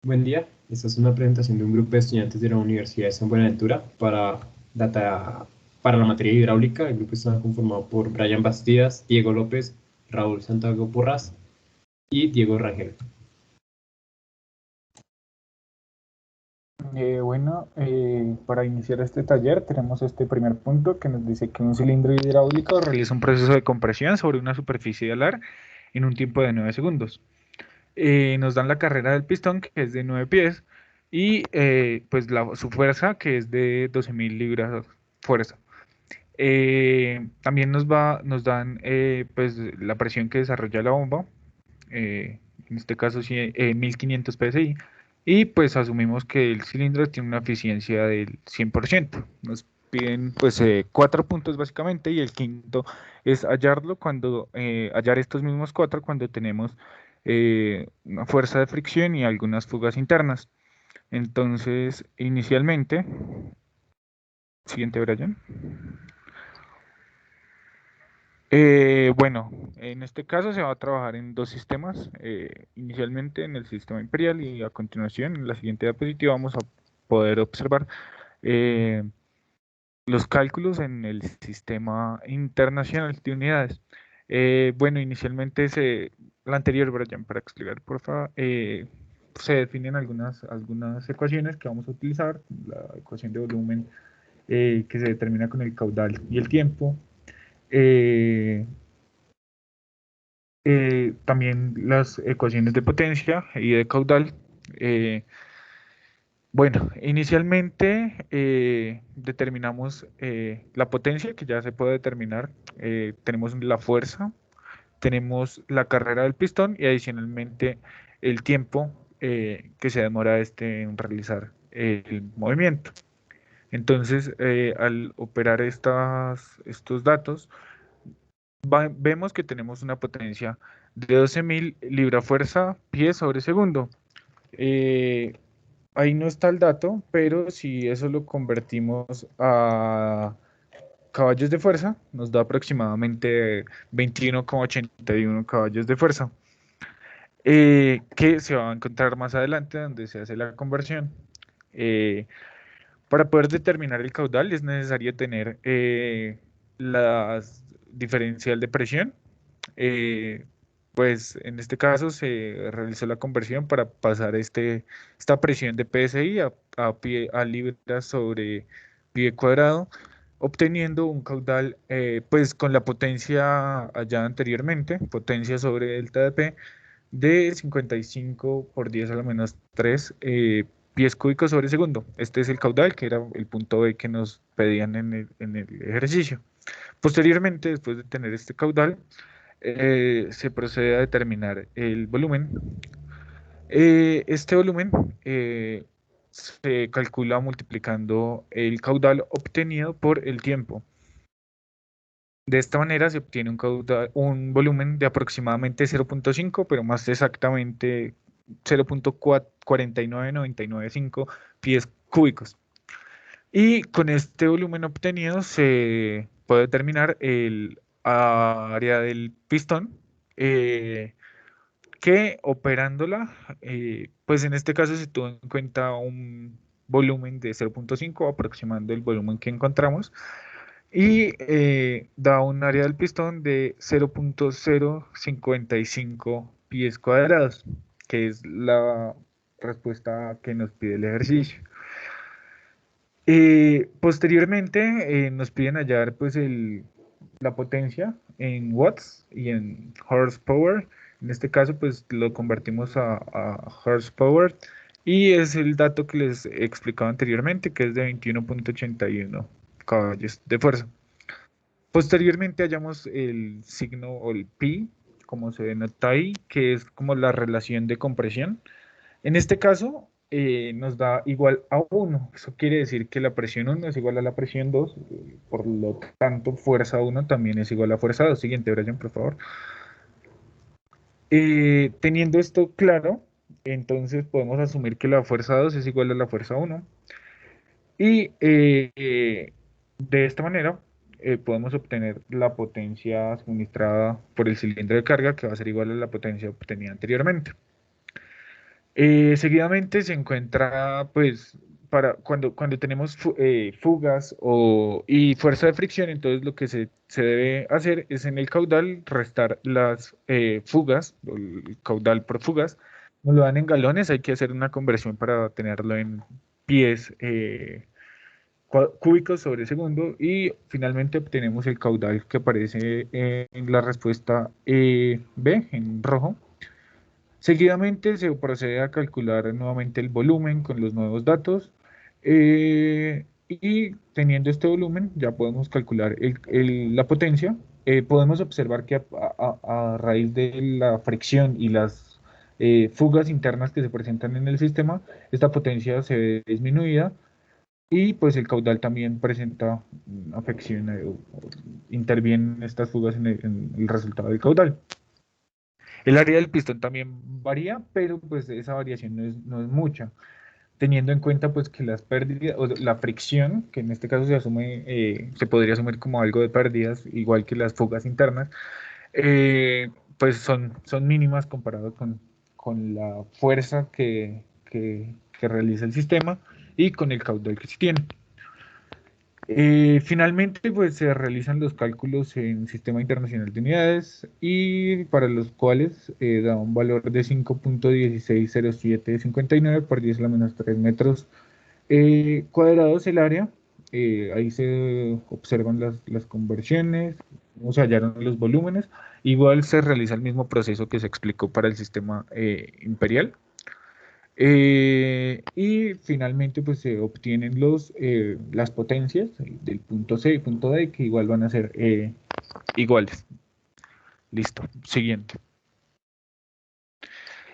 Buen día, esta es una presentación de un grupo de estudiantes de la Universidad de San Buenaventura para la materia de hidráulica. El grupo está conformado por Brian Bastidas, Diego López, Raúl Santiago Porras y Diego Rangel. Para iniciar este taller tenemos este primer punto que nos dice que un cilindro hidráulico realiza un proceso de compresión sobre una superficie de alar en un tiempo de 9 segundos. Nos dan la carrera del pistón, que es de 9 pies, y pues su fuerza, que es de 12.000 libras fuerza. También nos dan pues la presión que desarrolla la bomba, en este caso sí, 1500 psi, y pues asumimos que el cilindro tiene una eficiencia del 100%. Nos piden pues 4 puntos básicamente, y el quinto es hallar estos mismos cuatro cuando tenemos una fuerza de fricción y algunas fugas internas. Entonces, inicialmente, siguiente, Brian. Bueno, en este caso se va a trabajar en dos sistemas, inicialmente en el sistema imperial, y a continuación en la siguiente diapositiva vamos a poder observar eh, los cálculos en el sistema internacional de unidades. Bueno, inicialmente la anterior, Brian, para explicar, por favor, se definen algunas ecuaciones que vamos a utilizar: la ecuación de volumen, que se determina con el caudal y el tiempo. eh, También las ecuaciones de potencia y de caudal. Eh, bueno, inicialmente determinamos la potencia, que ya se puede determinar. Tenemos la fuerza, tenemos la carrera del pistón y adicionalmente el tiempo que se demora en realizar el movimiento. Entonces, al operar estos datos, vemos que tenemos una potencia de 12.000 libra-fuerza pies sobre segundo. Eh, Ahí no está el dato, pero si eso lo convertimos a caballos de fuerza, nos da aproximadamente 21,81 caballos de fuerza, que se va a encontrar más adelante donde se hace la conversión. Eh, para poder determinar el caudal es necesario tener la diferencial de presión. eh, pues en este caso se realizó la conversión para pasar esta presión de PSI a libras sobre pie cuadrado, obteniendo un caudal, pues con la potencia allá anteriormente, potencia sobre delta de P, de 55 por 10 a la menos 3 pies cúbicos sobre segundo. Este es el caudal, que era el punto B que nos pedían en el ejercicio. Posteriormente, después de tener este caudal, se procede a determinar el volumen. Este volumen se calcula multiplicando el caudal obtenido por el tiempo. De esta manera se obtiene un volumen de aproximadamente 0,5, pero más exactamente 0,49995 pies cúbicos. Y con este volumen obtenido se puede determinar el área del pistón, eh, que operándola, pues en este caso se tuvo en cuenta un volumen de 0,5, aproximando el volumen que encontramos, y da un área del pistón de 0,055 pies cuadrados, que es la respuesta que nos pide el ejercicio. Posteriormente nos piden hallar pues la potencia en watts y en horsepower. En este caso pues lo convertimos a horsepower, y es el dato que les he explicado anteriormente, que es de 21,81 caballos de fuerza. Posteriormente hallamos el signo o el pi, como se denota ahí, que es como la relación de compresión. En este caso, nos da igual a 1. Eso quiere decir que la presión 1 es igual a la presión 2. Por lo tanto, fuerza 1 también es igual a fuerza 2. Siguiente, Brian, por favor. Teniendo esto claro, entonces podemos asumir que la fuerza 2 es igual a la fuerza 1. Y de esta manera podemos obtener la potencia suministrada por el cilindro de carga, que va a ser igual a la potencia obtenida anteriormente. Seguidamente se encuentra, pues, cuando tenemos fugas y fuerza de fricción, entonces lo que se debe hacer es en el caudal restar las fugas, o el caudal por fugas. Nos lo dan en galones, hay que hacer una conversión para tenerlo en pies cúbicos sobre segundo y finalmente obtenemos el caudal que aparece en la respuesta B, en rojo. Seguidamente se procede a calcular nuevamente el volumen con los nuevos datos y teniendo este volumen ya podemos calcular la potencia. Podemos observar que a raíz de la fricción y las fugas internas que se presentan en el sistema, esta potencia se ve disminuida y pues el caudal también presenta afección, intervienen estas fugas en el resultado del caudal. El área del pistón también varía, pero pues esa variación no es mucha, teniendo en cuenta pues que las pérdidas, o la fricción, que en este caso se podría asumir como algo de pérdidas, igual que las fugas internas, pues son mínimas comparado con la fuerza que realiza el sistema y con el caudal que se tiene. Finalmente, pues se realizan los cálculos en Sistema Internacional de Unidades y para los cuales da un valor de 5.160759 por 10 a la menos 3 metros cuadrados el área. Ahí se observan las conversiones, cómo se hallaron los volúmenes. Igual se realiza el mismo proceso que se explicó para el sistema imperial. Y finalmente pues se obtienen las potencias del punto C y punto D que igual van a ser iguales. Listo, siguiente.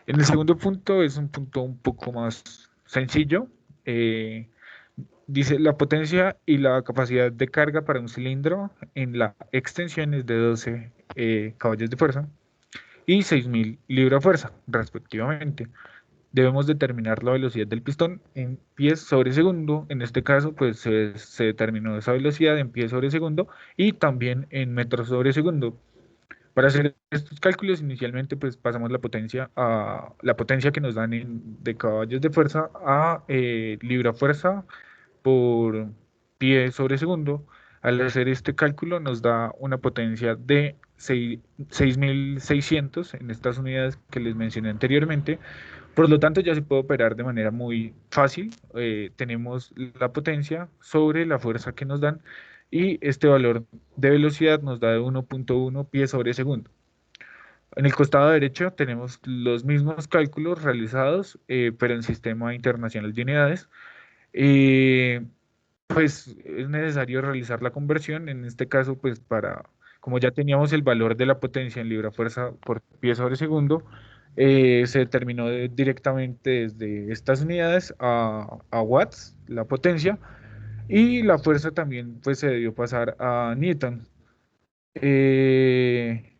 En el segundo punto es un punto un poco más sencillo. Eh, Dice la potencia y la capacidad de carga para un cilindro en la extensión es de 12 caballos de fuerza y 6.000 libra-fuerza respectivamente. Debemos determinar la velocidad del pistón en pies sobre segundo. En este caso, pues se determinó esa velocidad en pies sobre segundo y también en metros sobre segundo. Para hacer estos cálculos, inicialmente, pues pasamos la potencia que nos dan de caballos de fuerza a libra fuerza por pie sobre segundo. Al hacer este cálculo nos da una potencia de 6.600 en estas unidades que les mencioné anteriormente. Por lo tanto, ya se puede operar de manera muy fácil. Tenemos la potencia sobre la fuerza que nos dan y este valor de velocidad nos da de 1.1 pies sobre segundo. En el costado derecho tenemos los mismos cálculos realizados, pero en Sistema Internacional de Unidades. Eh, pues es necesario realizar la conversión. En este caso, pues como ya teníamos el valor de la potencia en libra fuerza por pie sobre segundo, se determinó directamente desde estas unidades a watts, la potencia, y la fuerza también pues se debió pasar a newton. Eh,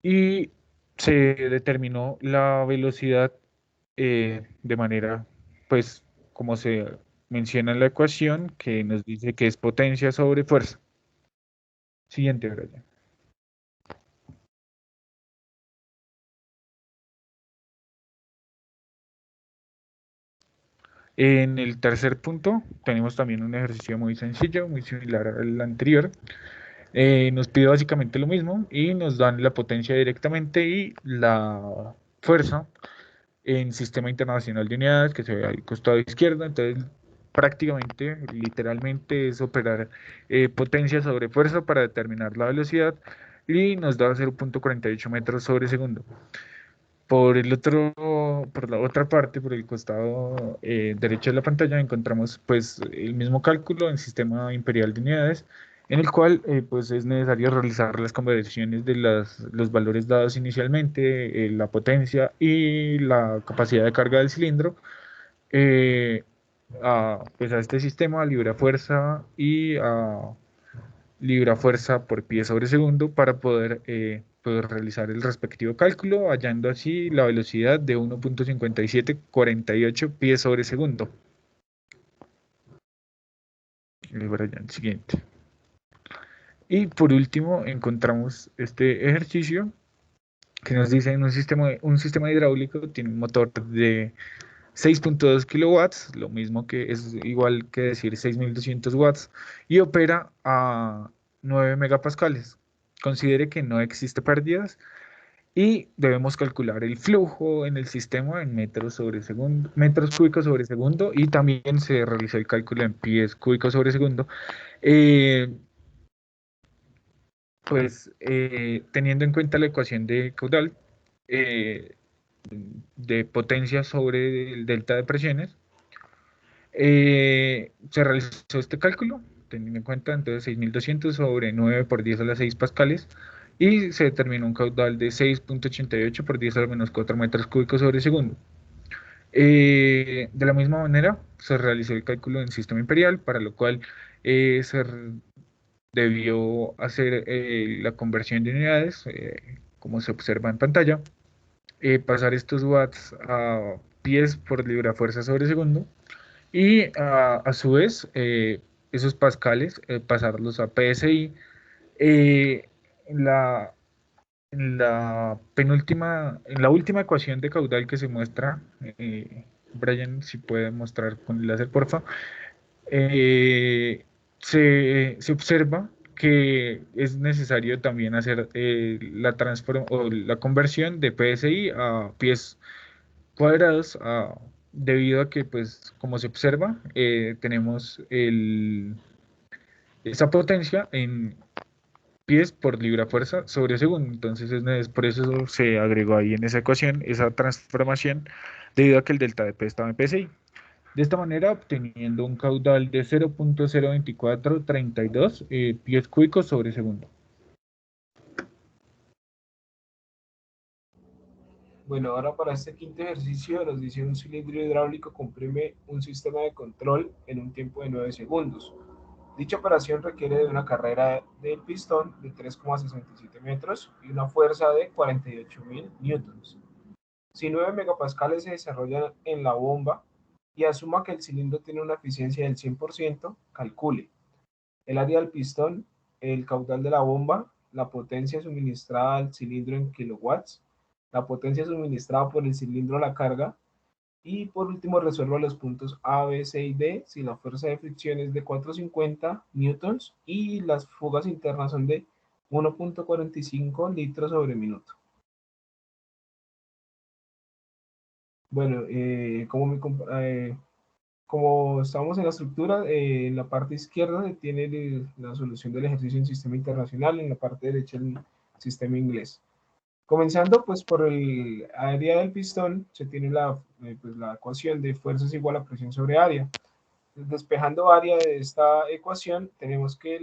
y se determinó la velocidad de manera, pues, como se menciona en la ecuación, que nos dice que es potencia sobre fuerza. Siguiente, Brian. En el tercer punto tenemos también un ejercicio muy sencillo, muy similar al anterior. Nos pide básicamente lo mismo y nos dan la potencia directamente y la fuerza en Sistema Internacional de Unidades, que se ve al costado izquierdo. Entonces, prácticamente, literalmente, es operar potencia sobre fuerza para determinar la velocidad y nos da 0.48 metros sobre segundo. Por la otra parte, por el costado derecho de la pantalla, encontramos pues el mismo cálculo en Sistema Imperial de Unidades, en el cual pues es necesario realizar las conversiones de los valores dados inicialmente, la potencia y la capacidad de carga del cilindro, eh, pues a este sistema, libra fuerza y a libra fuerza por pie sobre segundo para poder realizar el respectivo cálculo, hallando así la velocidad de 1.5748 pies sobre segundo. El siguiente. Y por último encontramos este ejercicio que nos dice un sistema hidráulico tiene un motor de 6.2 kilowatts, lo mismo que es igual que decir 6.200 watts, y opera a 9 megapascales. Considere que no existe pérdidas y debemos calcular el flujo en el sistema en metros sobre segundo, metros cúbicos sobre segundo, y también se realizó el cálculo en pies cúbicos sobre segundo. Eh, Teniendo en cuenta la ecuación de caudal, eh, de potencia sobre el delta de presiones, se realizó este cálculo, teniendo en cuenta entonces 6.200 sobre 9 por 10 a la 6 pascales, y se determinó un caudal de 6.88 por 10 a la menos 4 metros cúbicos sobre segundo. De la misma manera, se realizó el cálculo en sistema imperial, para lo cual debió hacer la conversión de unidades, como se observa en pantalla, pasar estos watts a pies por libra fuerza sobre segundo, y a su vez esos pascales pasarlos a PSI. Eh, en la, en la última ecuación de caudal que se muestra, Brian, si puede mostrar con el láser, porfa, se observa que es necesario también hacer o la conversión de PSI a pies cuadrados, debido a que, pues, como se observa, tenemos esa potencia en pies por libra fuerza sobre segundo. Entonces, por eso se agregó ahí en esa ecuación esa transformación, debido a que el delta de P estaba en PSI. De esta manera, obteniendo un caudal de 0.02432 pies cúbicos sobre segundo. Bueno, ahora para este quinto ejercicio nos dice: un cilindro hidráulico comprime un sistema de control en un tiempo de 9 segundos. Dicha operación requiere de una carrera del pistón de 3,67 metros y una fuerza de 48.000 newtons. Si 9 megapascales se desarrollan en la bomba y asuma que el cilindro tiene una eficiencia del 100%, calcule el área del pistón, el caudal de la bomba, la potencia suministrada al cilindro en kilowatts, la potencia suministrada por el cilindro a la carga, y por último resuelva los puntos A, B, C y D si la fuerza de fricción es de 450 newtons y las fugas internas son de 1.45 litros sobre minuto. Bueno, como estamos en la estructura, en la parte izquierda tiene la solución del ejercicio en sistema internacional, en la parte derecha el sistema inglés. Comenzando pues por el área del pistón, se tiene pues, la ecuación de fuerzas igual a presión sobre área. Despejando área de esta ecuación, tenemos que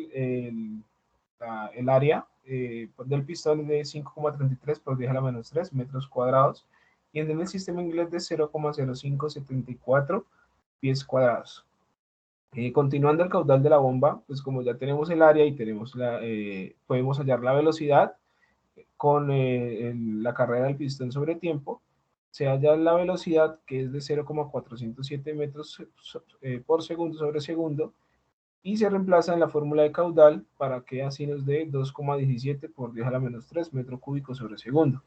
el área del pistón es de 5,33 por 10 a la menos 3 metros cuadrados, y en el sistema inglés de 0,0574 pies cuadrados. Continuando el caudal de la bomba, pues como ya tenemos el área y podemos hallar la velocidad con la carrera del pistón sobre tiempo, se halla la velocidad que es de 0,407 metros por segundo sobre segundo, y se reemplaza en la fórmula de caudal para que así nos dé 2,17 por 10 a la menos 3 metro cúbico sobre segundo.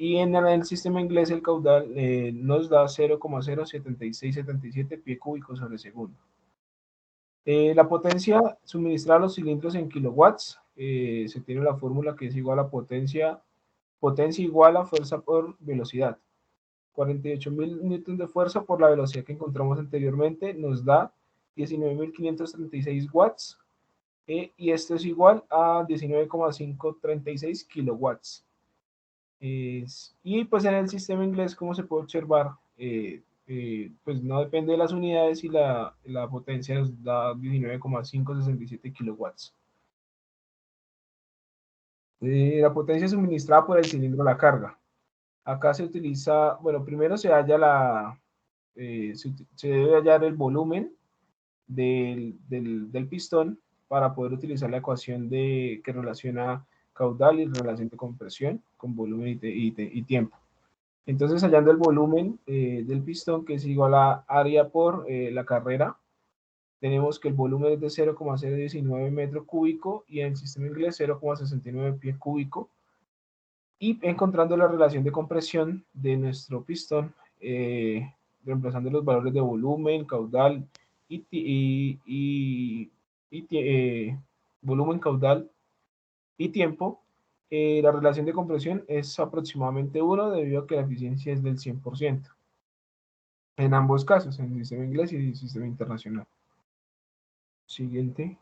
Y en el sistema inglés el caudal nos da 0,07677 pie cúbico sobre segundo. La potencia suministrada a los cilindros en kilowatts, se tiene la fórmula que es igual a potencia igual a fuerza por velocidad. 48.000 newtons de fuerza por la velocidad que encontramos anteriormente nos da 19.536 watts, y esto es igual a 19,536 kilowatts. Y pues en el sistema inglés, como se puede observar, pues no depende de las unidades, y la potencia nos da 19,567 kilowatts. La potencia suministrada por el cilindro a la carga. Acá se utiliza, bueno, primero se halla se debe hallar el volumen del pistón para poder utilizar la ecuación que relaciona caudal y relación de compresión con volumen y tiempo. Entonces, hallando el volumen del pistón, que es igual a área por la carrera, tenemos que el volumen es de 0,019 metro cúbico y en el sistema inglés 0,69 pie cúbico. y encontrando la relación de compresión de nuestro pistón, reemplazando los valores de volumen, caudal volumen, caudal y tiempo, la relación de compresión es aproximadamente 1 debido a que la eficiencia es del 100%. En ambos casos, en el sistema inglés y el sistema internacional. Siguiente.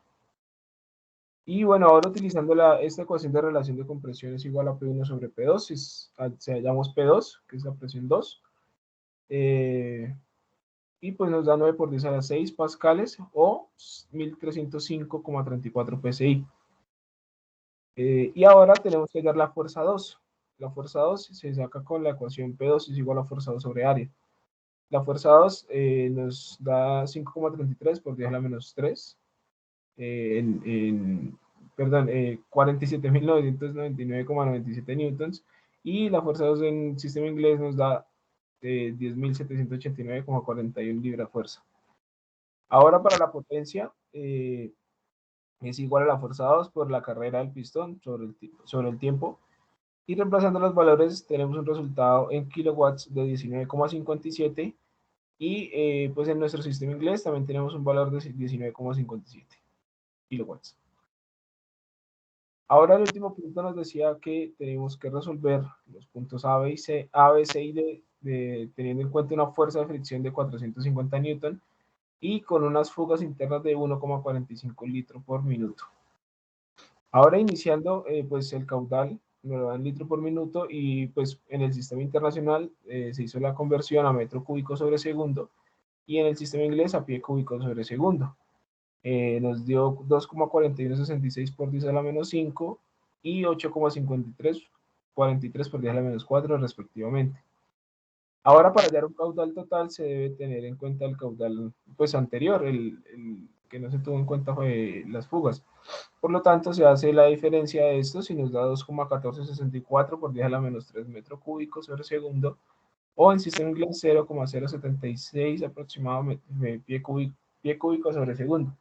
Y bueno, ahora utilizando esta ecuación de relación de compresión es igual a P1 sobre P2, si hallamos P2, que es la presión 2, y pues nos da 9 por 10 a la 6 pascales o 1305,34 psi. Y ahora tenemos que hallar la fuerza 2. La fuerza 2 se saca con la ecuación P2 es igual a fuerza 2 sobre área. La fuerza 2 nos da 5,33 por 10 a la menos 3. Perdón, 47.999,97 newtons. Y la fuerza 2 en sistema inglés nos da 10.789,41 libra fuerza. Ahora para la potencia es igual a la fuerza 2 por la carrera del pistón sobre el tiempo. Y reemplazando los valores tenemos un resultado en kilowatts de 19,57 y pues en nuestro sistema inglés también tenemos un valor de 19,57 kilowatts. Ahora el último punto nos decía que tenemos que resolver los puntos A, B, C y D teniendo en cuenta una fuerza de fricción de 450 newton y con unas fugas internas de 1,45 litros por minuto. Ahora iniciando pues el caudal nos lo dan litro por minuto y pues en el sistema internacional se hizo la conversión a metro cúbico sobre segundo y en el sistema inglés a pie cúbico sobre segundo. Nos dio 2,4166 por 10 a la menos 5 y 8,5343 por 10 a la menos 4 respectivamente. Ahora para hallar un caudal total se debe tener en cuenta el caudal pues anterior, el que no se tuvo en cuenta fue las fugas. Por lo tanto se hace la diferencia de estos y nos da 2,1464 por 10 a la menos 3 metro cúbico sobre segundo o en sistema inglés 0,076 aproximadamente pie cúbico sobre segundo.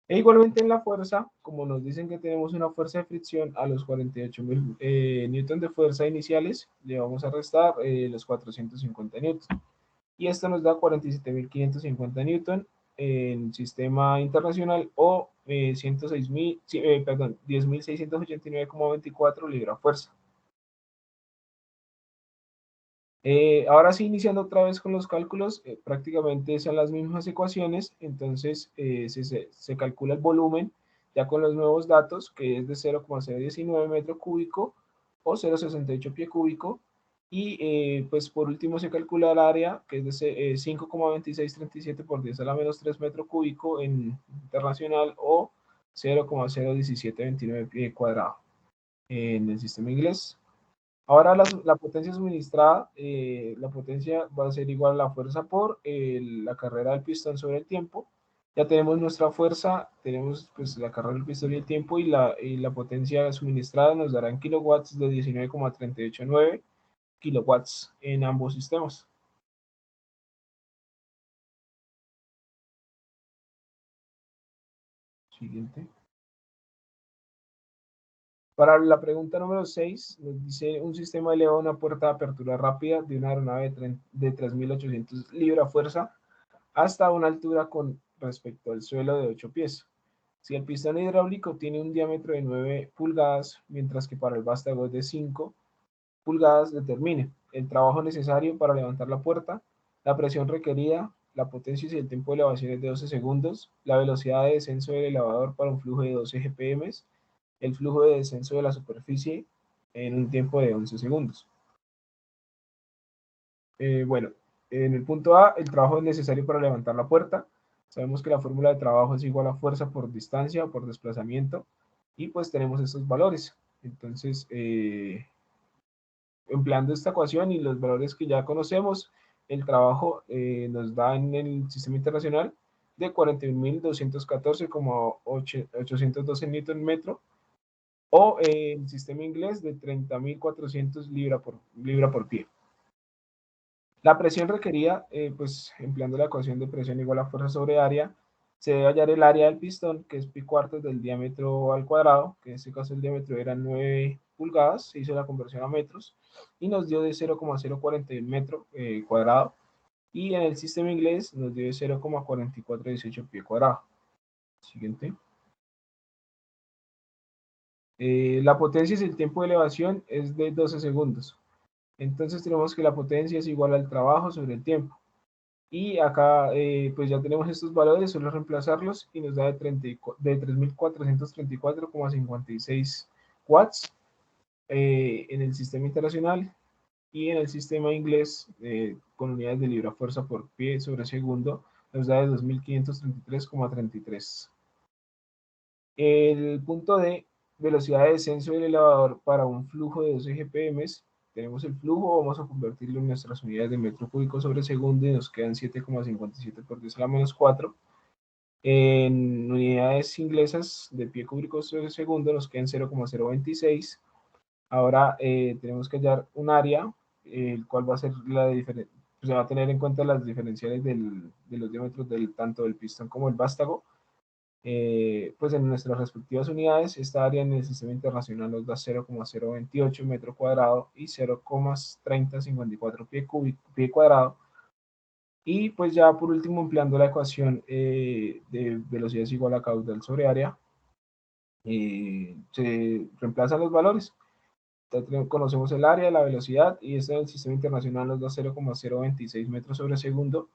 E igualmente en la fuerza, como nos dicen que tenemos una fuerza de fricción a los 48.000 newton de fuerza iniciales, le vamos a restar los 450 newton. Y esto nos da 47.550 newton en sistema internacional o 10.689,24 libra fuerza. Ahora sí, iniciando otra vez con los cálculos, prácticamente son las mismas ecuaciones, entonces se calcula el volumen ya con los nuevos datos, que es de 0,019 metro cúbico o 0,68 pie cúbico, y pues por último se calcula el área, que es de 5,2637 por 10 a la menos 3 metro cúbico en internacional o 0,01729 pie cuadrado en el sistema inglés. Ahora la potencia suministrada, la potencia va a ser igual a la fuerza por la carrera del pistón sobre el tiempo. Ya tenemos nuestra fuerza, tenemos pues la carrera del pistón y el tiempo y la potencia suministrada nos dará en kilowatts de 19,389 kilowatts en ambos sistemas. Siguiente. Para la pregunta número 6, nos dice un sistema eleva una puerta de apertura rápida de una aeronave de 3.800 libra fuerza hasta una altura con respecto al suelo de 8 pies. Si el pistón hidráulico tiene un diámetro de 9 pulgadas, mientras que para el vástago es de 5 pulgadas, determine el trabajo necesario para levantar la puerta, la presión requerida, la potencia y el tiempo de elevación es de 12 segundos, la velocidad de descenso del elevador para un flujo de 12 GPM, el flujo de descenso de la superficie en un tiempo de 11 segundos. Bueno, en el punto A, el trabajo es necesario para levantar la puerta. Sabemos que la fórmula de trabajo es igual a fuerza por distancia o por desplazamiento. Y pues tenemos estos valores. Entonces, empleando esta ecuación y los valores que ya conocemos, el trabajo nos da en el sistema internacional de 41.214,812 newton metro o el sistema inglés de 30.400 libra por pie. La presión requerida, pues empleando la ecuación de presión igual a fuerza sobre área, se debe hallar el área del pistón, que es pi cuartos del diámetro al cuadrado, que en este caso el diámetro era 9 pulgadas, se hizo la conversión a metros, y nos dio de 0,041 metro cuadrado, y en el sistema inglés nos dio de 0,4418 pie cuadrado. Siguiente. La potencia es el tiempo de elevación, es de 12 segundos. Entonces tenemos que la potencia es igual al trabajo sobre el tiempo. Y acá pues ya tenemos estos valores, solo reemplazarlos y nos da de 3.434,56 watts en el sistema internacional, y en el sistema inglés con unidades de libra fuerza por pie sobre segundo nos da de 2.533,33. El punto de velocidad de descenso del elevador para un flujo de 12 GPM. Tenemos el flujo, vamos a convertirlo en nuestras unidades de metro cúbico sobre segundo y nos quedan 7,57 por 10 a la menos 4. En unidades inglesas de pie cúbico sobre segundo nos quedan 0,026. Ahora tenemos que hallar un área, el cual va a ser la diferencia, se va a tener en cuenta las diferenciales de los diámetros tanto del pistón como el vástago. Pues en nuestras respectivas unidades, esta área en el sistema internacional nos da 0,028 metro cuadrado y 0,3054 pie cuadrado. Y pues ya por último, empleando la ecuación de velocidad es igual a caudal sobre área, se reemplazan los valores. Conocemos el área, la velocidad, y esto en el sistema internacional nos da 0,026 metros sobre segundo,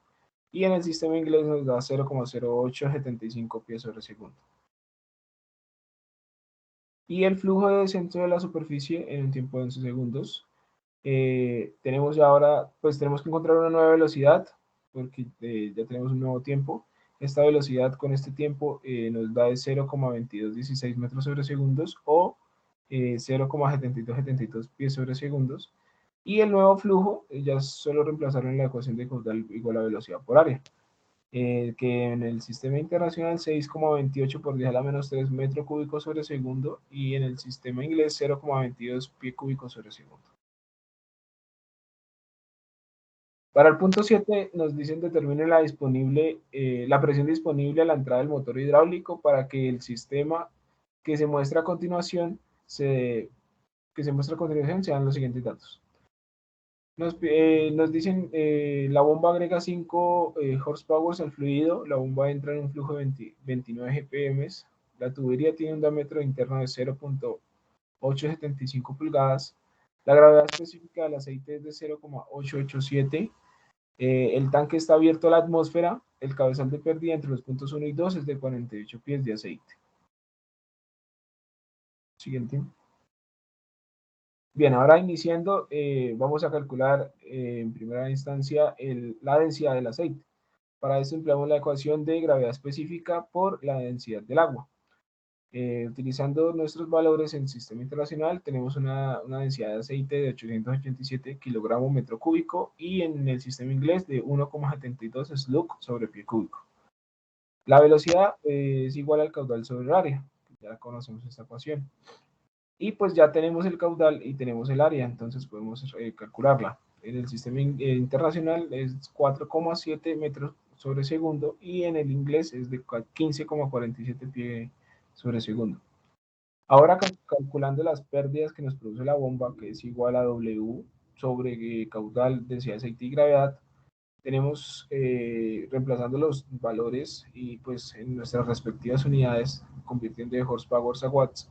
y en el sistema inglés nos da 0,0875 pies sobre segundo. Y el flujo de descenso de la superficie en un tiempo de 11 segundos. Tenemos ya ahora, pues tenemos que encontrar una nueva velocidad, porque ya tenemos un nuevo tiempo. Esta velocidad con este tiempo nos da de 0,2216 metros sobre segundos o 0,7272 pies sobre segundos. Y el nuevo flujo ya solo reemplazaron en la ecuación de caudal igual a velocidad por área, que en el sistema internacional 6,28 por 10 a la menos 3 metro cúbico sobre segundo, y en el sistema inglés 0,22 pie cúbico sobre segundo. Para el punto 7 nos dicen determine la presión disponible a la entrada del motor hidráulico para que el sistema que se muestra a continuación sean los siguientes datos. Nos dicen, la bomba agrega 5 horsepower al fluido, la bomba entra en un flujo de 29 GPM, la tubería tiene un diámetro interno de 0,875 pulgadas, la gravedad específica del aceite es de 0,887, el tanque está abierto a la atmósfera, el cabezal de pérdida entre los puntos 1 y 2 es de 48 pies de aceite. Siguiente. Bien, ahora iniciando, vamos a calcular en primera instancia la densidad del aceite. Para eso empleamos la ecuación de gravedad específica por la densidad del agua. Utilizando nuestros valores en el sistema internacional, tenemos una densidad de aceite de 887 kilogramos metro cúbico y en el sistema inglés de 1,72 slug sobre pie cúbico. La velocidad es igual al caudal sobre el área. Ya conocemos esta ecuación. Y pues ya tenemos el caudal y tenemos el área, entonces podemos calcularla. En el sistema internacional es 4,7 metros sobre segundo y en el inglés es de 15,47 pie sobre segundo. Ahora calculando las pérdidas que nos produce la bomba, que es igual a W sobre caudal, densidad de aceite y gravedad, tenemos reemplazando los valores y pues en nuestras respectivas unidades, convirtiendo de horsepower a watts,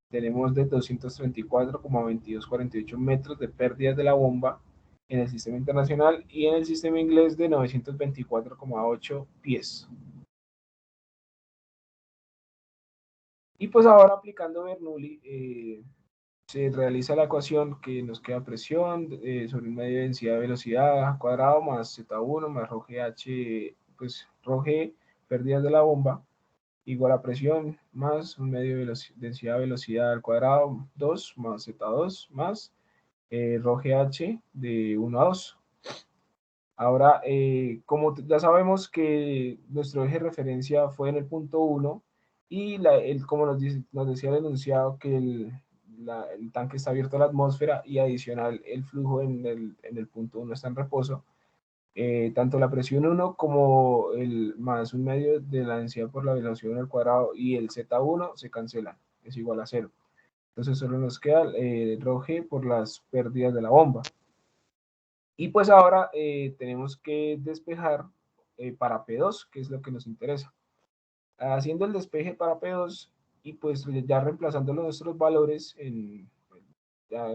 tenemos de 234,2248 metros de pérdidas de la bomba en el sistema internacional y en el sistema inglés de 924,8 pies. Y pues ahora aplicando Bernoulli, se realiza la ecuación que nos queda presión sobre un medio de densidad de velocidad cuadrado más Z1 más ρgh, pues ρg, pérdidas de la bomba, igual a presión más un medio de densidad de velocidad al cuadrado 2 más Z2 más ρgh de 1 a 2. Ahora, como ya sabemos que nuestro eje de referencia fue en el punto 1 y como nos decía el enunciado que el tanque está abierto a la atmósfera y adicional el flujo en el punto 1 está en reposo, Tanto la presión 1 como el más un medio de la densidad por la velocidad 1 al cuadrado y el Z1 se cancelan, es igual a 0. Entonces solo nos queda rho G por las pérdidas de la bomba. Y pues ahora tenemos que despejar para P2, que es lo que nos interesa. Haciendo el despeje para P2 y pues ya reemplazando nuestros valores en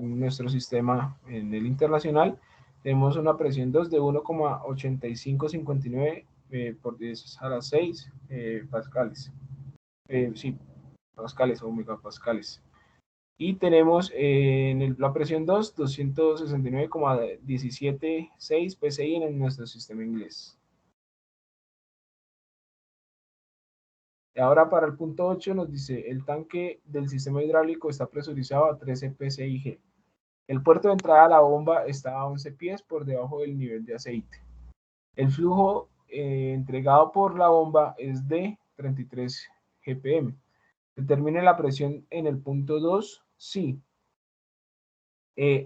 nuestro sistema en el internacional, tenemos una presión 2 de 1,8559 por 10 a la 6 pascales. Sí, pascales o megapascales. Y tenemos en la presión 2, 269,176 PSI en nuestro sistema inglés. Ahora para el punto 8 nos dice, el tanque del sistema hidráulico está presurizado a 13 PSIG. El puerto de entrada a la bomba está a 11 pies por debajo del nivel de aceite. El flujo entregado por la bomba es de 33 GPM. Determine la presión en el punto 2, sí.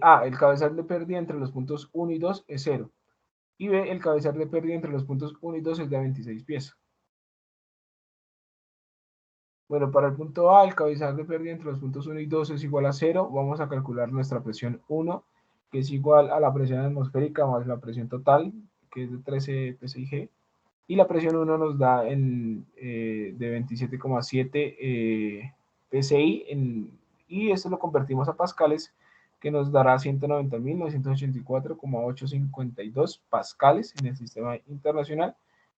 A, el cabezal de pérdida entre los puntos 1 y 2 es 0. Y B, el cabezal de pérdida entre los puntos 1 y 2 es de 26 pies. Bueno, para el punto A, el cabezal de pérdida entre los puntos 1 y 2 es igual a 0. Vamos a calcular nuestra presión 1, que es igual a la presión atmosférica más la presión total, que es de 13 psig. Y la presión 1 nos da de 27,7 psi. Y esto lo convertimos a pascales, que nos dará 190.984,852 pascales en el sistema internacional.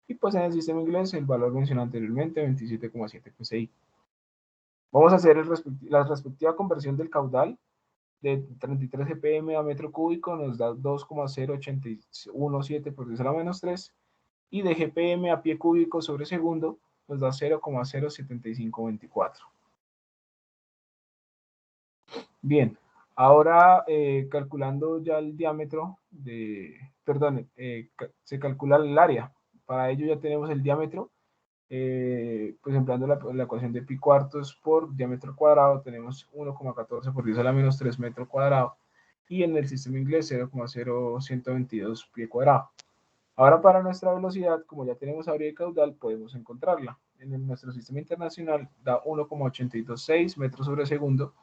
Y pues en el sistema inglés el valor mencionado anteriormente, 27,7 psi. Vamos a hacer la respectiva conversión del caudal de 33 GPM a metro cúbico, nos da 2,0817 por 10 a la menos 3, y de GPM a pie cúbico sobre segundo nos da 0,07524. Bien, ahora calculando ya el diámetro se calcula el área. Para ello ya tenemos el diámetro. Pues empleando la ecuación de pi cuartos por diámetro cuadrado, tenemos 1,14 por 10 a la menos 3 metro cuadrado, y en el sistema inglés 0,0122 pie cuadrado. Ahora para nuestra velocidad, como ya tenemos área y caudal, podemos encontrarla. Nuestro sistema internacional da 1,826 metros sobre segundo,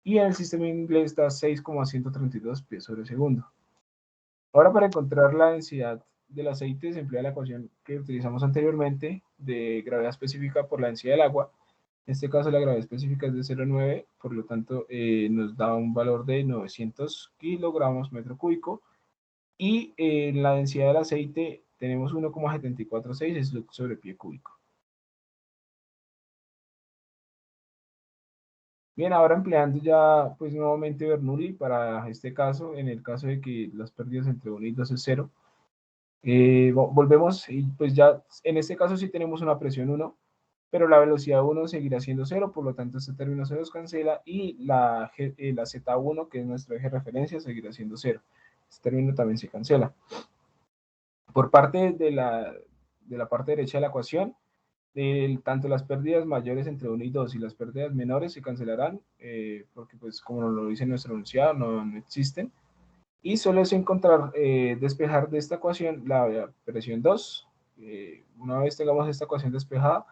y en el sistema inglés da 6,132 pies sobre segundo. Ahora para encontrar la densidad del aceite se emplea la ecuación que utilizamos anteriormente de gravedad específica por la densidad del agua. En este caso la gravedad específica es de 0,9, por lo tanto nos da un valor de 900 kilogramos metro cúbico. Y en la densidad del aceite tenemos 1,746 sobre pie cúbico. Bien, ahora empleando ya pues nuevamente Bernoulli para este caso, en el caso de que las pérdidas entre 1 y 2 es 0. Volvemos y pues ya en este caso sí tenemos una presión 1, pero la velocidad 1 seguirá siendo 0, por lo tanto este término se nos cancela, y la Z1, que es nuestro eje de referencia, seguirá siendo 0. Este término también se cancela. Por parte de la parte derecha de la ecuación, tanto las pérdidas mayores entre 1 y 2 y las pérdidas menores se cancelarán, porque pues como nos lo dice nuestro enunciado, no existen. Y solo es encontrar, despejar de esta ecuación la presión 2. Una vez tengamos esta ecuación despejada,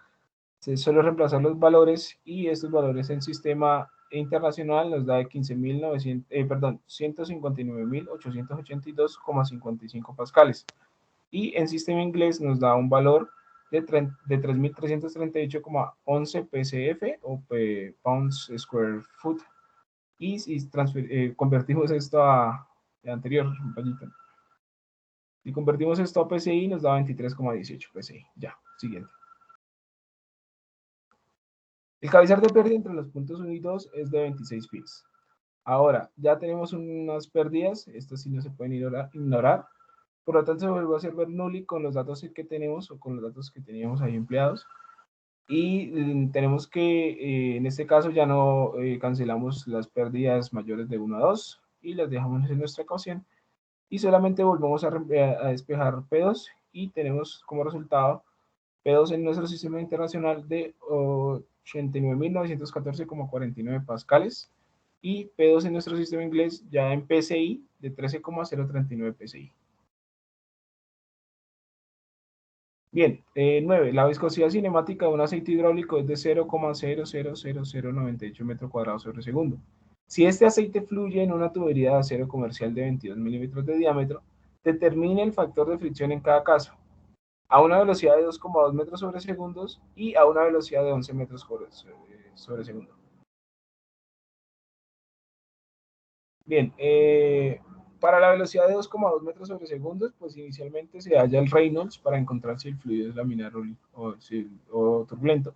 se suele reemplazar los valores, y estos valores en sistema internacional nos da de 159.882,55 pascales. Y en sistema inglés nos da un valor de 3.338,11 PSF o pounds square foot. Y si convertimos esto a anterior, si convertimos esto a PSI nos da 23,18 PSI. Ya, siguiente. El cabezal de pérdida entre los puntos 1 y 2 es de 26 pies. Ahora, ya tenemos unas pérdidas, estas sí no se pueden ignorar. Por lo tanto, se vuelve a hacer Bernoulli con los datos que tenemos o con los datos que teníamos ahí empleados. Y tenemos que, en este caso, ya no cancelamos las pérdidas mayores de 1 a 2 y las dejamos en nuestra ecuación. Y solamente volvemos a despejar P2 y tenemos como resultado P2 en nuestro sistema internacional de 89.914,49 pascales, y P2 en nuestro sistema inglés ya en PSI de 13,039 PSI. Bien, 9. La viscosidad cinemática de un aceite hidráulico es de 0,00098 metros cuadrados sobre segundo. Si este aceite fluye en una tubería de acero comercial de 22 milímetros de diámetro, determine el factor de fricción en cada caso, a una velocidad de 2,2 metros sobre segundo y a una velocidad de 11 metros sobre segundo. Bien, para la velocidad de 2,2 metros sobre segundo, pues inicialmente se halla el Reynolds para encontrar si el fluido es laminar o turbulento.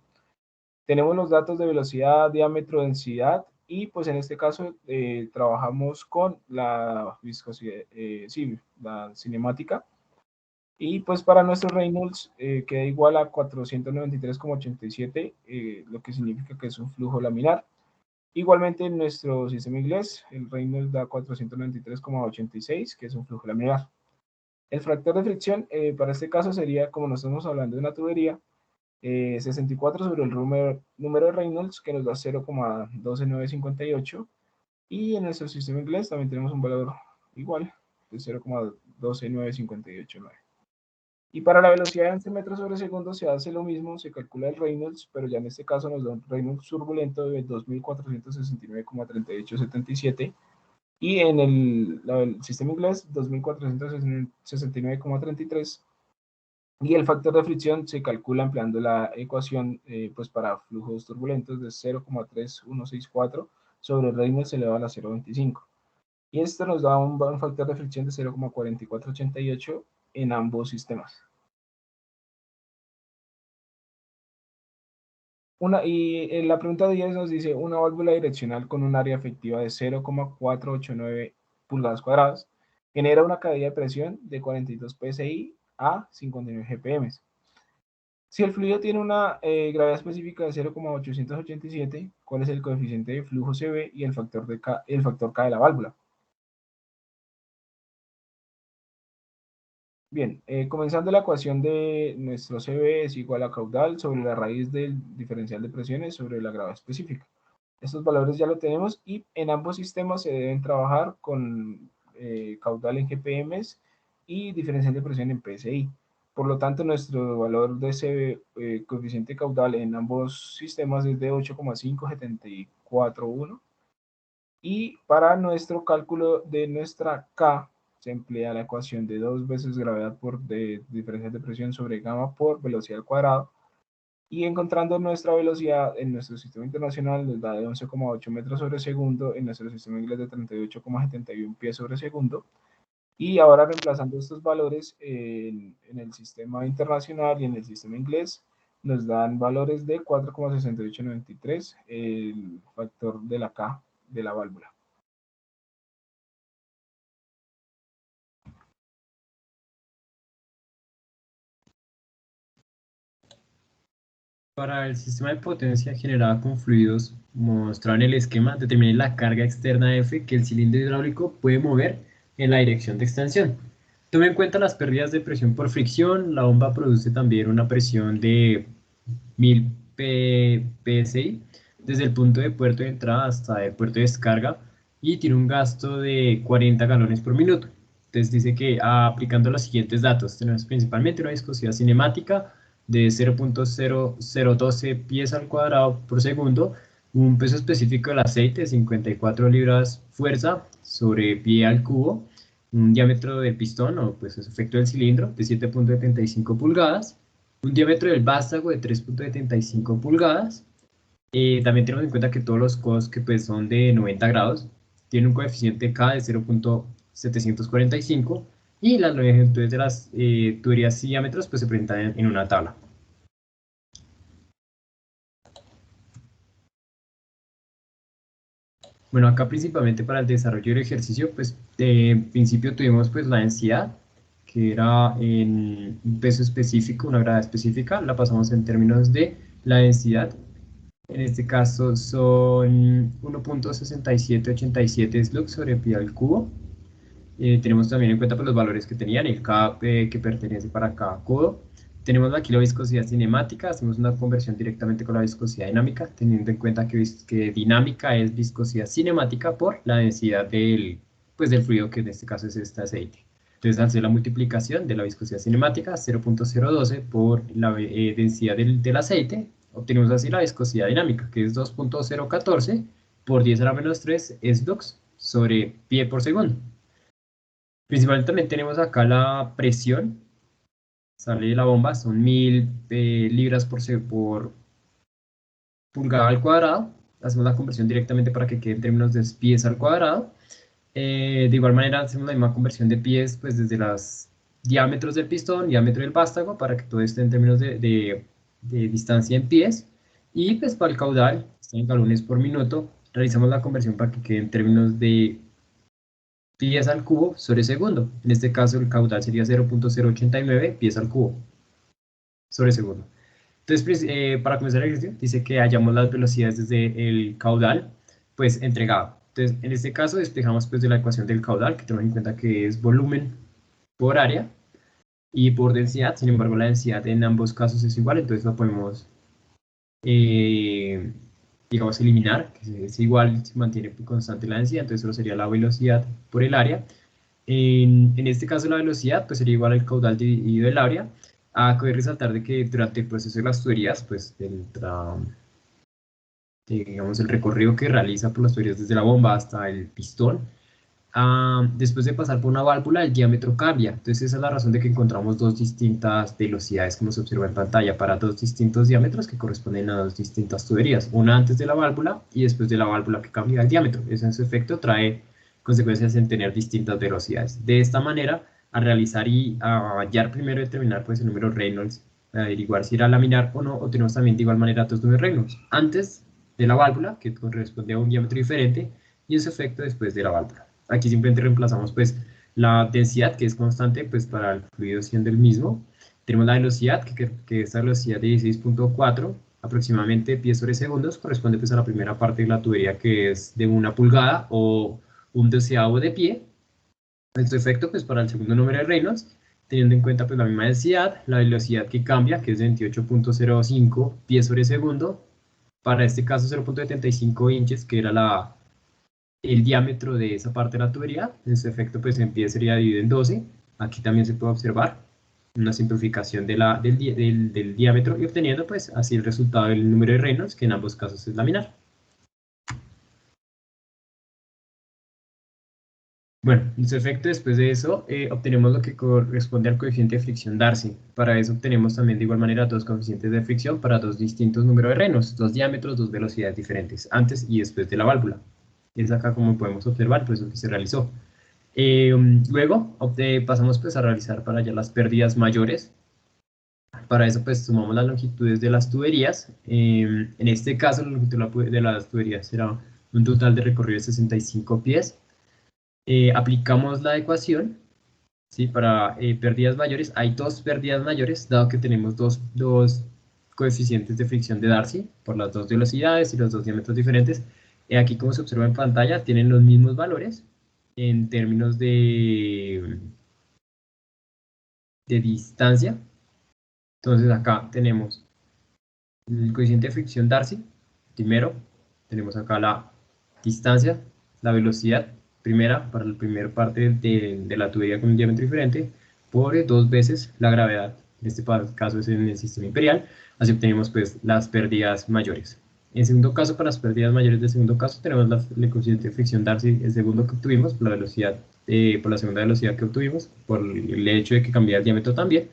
Tenemos los datos de velocidad, diámetro, densidad y pues en este caso trabajamos con la viscosidad, sí, la cinemática. Y pues para nuestro Reynolds queda igual a 493,87, lo que significa que es un flujo laminar. Igualmente en nuestro sistema inglés, el Reynolds da 493,86, que es un flujo laminar. El factor de fricción para este caso sería, como nos estamos hablando de una tubería, 64 sobre el número de Reynolds, que nos da 0,12958. Y en nuestro sistema inglés también tenemos un valor igual, de 0,12958. Y para la velocidad de 11 metros sobre segundo se hace lo mismo, se calcula el Reynolds, pero ya en este caso nos da un Reynolds turbulento de 2469,3877 y en el sistema inglés 2469,33 y el factor de fricción se calcula empleando la ecuación pues para flujos turbulentos de 0,3164 sobre el Reynolds elevado a la 0,25. Y esto nos da un factor de fricción de 0,4488 en ambos sistemas. Y la pregunta 10 nos dice, una válvula direccional con un área efectiva de 0,489 pulgadas cuadradas genera una caída de presión de 42 psi a 59 GPM. Si el fluido tiene una gravedad específica de 0,887, ¿cuál es el coeficiente de flujo CB y el factor K de la válvula? Bien, comenzando la ecuación de nuestro CB es igual a caudal sobre la raíz del diferencial de presiones sobre la gravedad específica. Estos valores ya lo tenemos y en ambos sistemas se deben trabajar con caudal en GPM y diferencial de presión en PSI. Por lo tanto, nuestro valor de ese coeficiente caudal en ambos sistemas es de 8,5741. Y para nuestro cálculo de nuestra K, se emplea la ecuación de 2 veces gravedad por diferencial de presión sobre gamma por velocidad al cuadrado. Y encontrando nuestra velocidad en nuestro sistema internacional nos da de 11,8 metros sobre segundo, en nuestro sistema inglés de 38,71 pies sobre segundo. Y ahora reemplazando estos valores en el sistema internacional y en el sistema inglés, nos dan valores de 4,6893, el factor de la K de la válvula. Para el sistema de potencia generada con fluidos mostrado en el esquema, determine la carga externa F que el cilindro hidráulico puede mover en la dirección de extensión. Tome en cuenta las pérdidas de presión por fricción. La bomba produce también una presión de 1000 psi desde el punto de puerto de entrada hasta el puerto de descarga y tiene un gasto de 40 galones por minuto. Entonces dice que aplicando los siguientes datos, tenemos principalmente una viscosidad cinemática de 0,0012 pies al cuadrado por segundo, un peso específico del aceite, 54 libras fuerza sobre pie al cubo, un diámetro del pistón o pues el efecto del cilindro de 7,75 pulgadas, un diámetro del vástago de 3,75 pulgadas. También tenemos en cuenta que todos los codos que pues son de 90 grados tienen un coeficiente K de 0,745 y las longitudes de las tuberías y diámetros pues se presentan en una tabla. Bueno, acá principalmente para el desarrollo del ejercicio, pues en principio tuvimos pues la densidad, que era en un peso específico, una gravedad específica, la pasamos en términos de la densidad. En este caso son 1,6787 slugs sobre pi al cubo. Tenemos también en cuenta pues, los valores que tenían, el K que pertenece para cada cubo. Tenemos aquí la viscosidad cinemática, hacemos una conversión directamente con la viscosidad dinámica, teniendo en cuenta que dinámica es viscosidad cinemática por la densidad del fluido, que en este caso es este aceite. Entonces, al hacer la multiplicación de la viscosidad cinemática, 0.012 por la densidad del aceite, obtenemos así la viscosidad dinámica, que es 2.014 por 10 a la menos 3 SDOX sobre pie por segundo. Principalmente también tenemos acá la presión, sale de la bomba, son 1000 libras por pulgada al cuadrado. Hacemos la conversión directamente para que quede en términos de pies al cuadrado. De igual manera hacemos la misma conversión de pies pues desde los diámetros del pistón, diámetro del vástago, para que todo esté en términos de distancia en pies. Y pues para el caudal, está en galones por minuto, realizamos la conversión para que quede en términos de pies al cubo sobre segundo. En este caso el caudal sería 0.089 pies al cubo sobre segundo. Entonces, pues, para comenzar el ejercicio, dice que hallamos las velocidades desde el caudal, pues, entregado. Entonces, en este caso, despejamos, pues, de la ecuación del caudal, que tenemos en cuenta que es volumen por área y por densidad. Sin embargo, la densidad en ambos casos es igual, entonces lo podemos, digamos, eliminar, que es igual, se mantiene constante la densidad, entonces solo sería la velocidad por el área. En este caso, la velocidad, pues, sería igual al caudal dividido el área. Cabe resaltar de que durante el proceso de las tuberías, pues digamos, el recorrido que realiza por las tuberías desde la bomba hasta el pistón, después de pasar por una válvula, el diámetro cambia. Entonces esa es la razón de que encontramos dos distintas velocidades, como se observa en pantalla, para dos distintos diámetros que corresponden a dos distintas tuberías, una antes de la válvula y después de la válvula que cambia el diámetro. Eso en su efecto trae consecuencias en tener distintas velocidades. De esta manera, a realizar y a hallar primero determinar pues el número Reynolds, averiguar si era laminar o no, obtenemos también de igual manera dos números Reynolds, antes de la válvula, que corresponde a un diámetro diferente, y en su efecto después de la válvula. Aquí simplemente reemplazamos pues la densidad, que es constante pues para el fluido siendo el mismo. Tenemos la velocidad, que esta velocidad de 16.4 aproximadamente pies sobre segundos, corresponde pues a la primera parte de la tubería, que es de 1 pulgada o 1/12 de pie. En su efecto, pues para el segundo número de Reynolds, teniendo en cuenta pues la misma densidad, la velocidad que cambia, que es de 28.05 pies sobre segundo, para este caso 0.75 inches, que era el diámetro de esa parte de la tubería. En su efecto, pues en pie sería dividido en 12. Aquí también se puede observar una simplificación del diámetro y obteniendo pues así el resultado del número de Reynolds, que en ambos casos es laminar. Bueno, en su efecto, después de eso, obtenemos lo que corresponde al coeficiente de fricción Darcy. Para eso obtenemos también de igual manera dos coeficientes de fricción para dos distintos números de Reynolds, dos diámetros, dos velocidades diferentes, antes y después de la válvula. Es acá como podemos observar, pues lo que se realizó. Luego pasamos pues a realizar para allá las pérdidas mayores. Para eso pues sumamos las longitudes de las tuberías. En este caso la longitud de las tuberías será un total de recorrido de 65 pies. Aplicamos la ecuación, ¿sí? Para pérdidas mayores. Hay dos pérdidas mayores, dado que tenemos dos coeficientes de fricción de Darcy por las dos velocidades y los dos diámetros diferentes. Aquí, como se observa en pantalla, tienen los mismos valores en términos de distancia. Entonces acá tenemos el coeficiente de fricción Darcy, primero, tenemos acá la distancia, la velocidad, primera, para la primera parte de la tubería con un diámetro diferente, por dos veces la gravedad, en este caso es en el sistema imperial, así obtenemos pues las pérdidas mayores. En segundo caso, para las pérdidas mayores del segundo caso, tenemos el coeficiente de fricción Darcy, el segundo que obtuvimos, por la velocidad, por la segunda velocidad que obtuvimos, por el hecho de que cambia el diámetro también.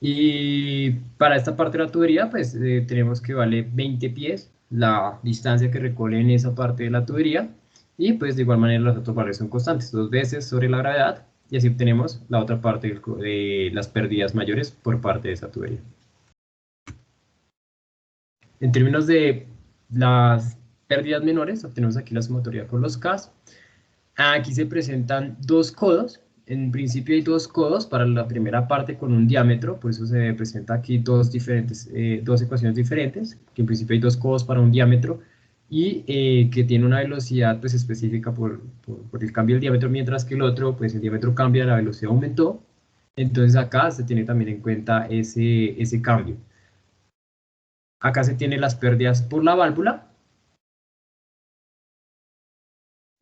Y para esta parte de la tubería, pues tenemos que vale 20 pies la distancia que recorre en esa parte de la tubería. Y pues de igual manera los otros valores son constantes, dos veces sobre la gravedad. Y así obtenemos la otra parte de las pérdidas mayores por parte de esa tubería. En términos de las pérdidas menores, obtenemos aquí la sumatoria por los Ks. Aquí se presentan dos codos. En principio hay dos codos para la primera parte con un diámetro, por eso se presenta aquí dos ecuaciones diferentes, que en principio hay dos codos para un diámetro y que tiene una velocidad pues específica por el cambio del diámetro, mientras que el otro, pues el diámetro cambia, la velocidad aumentó. Entonces acá se tiene también en cuenta ese cambio. Acá se tienen las pérdidas por la válvula.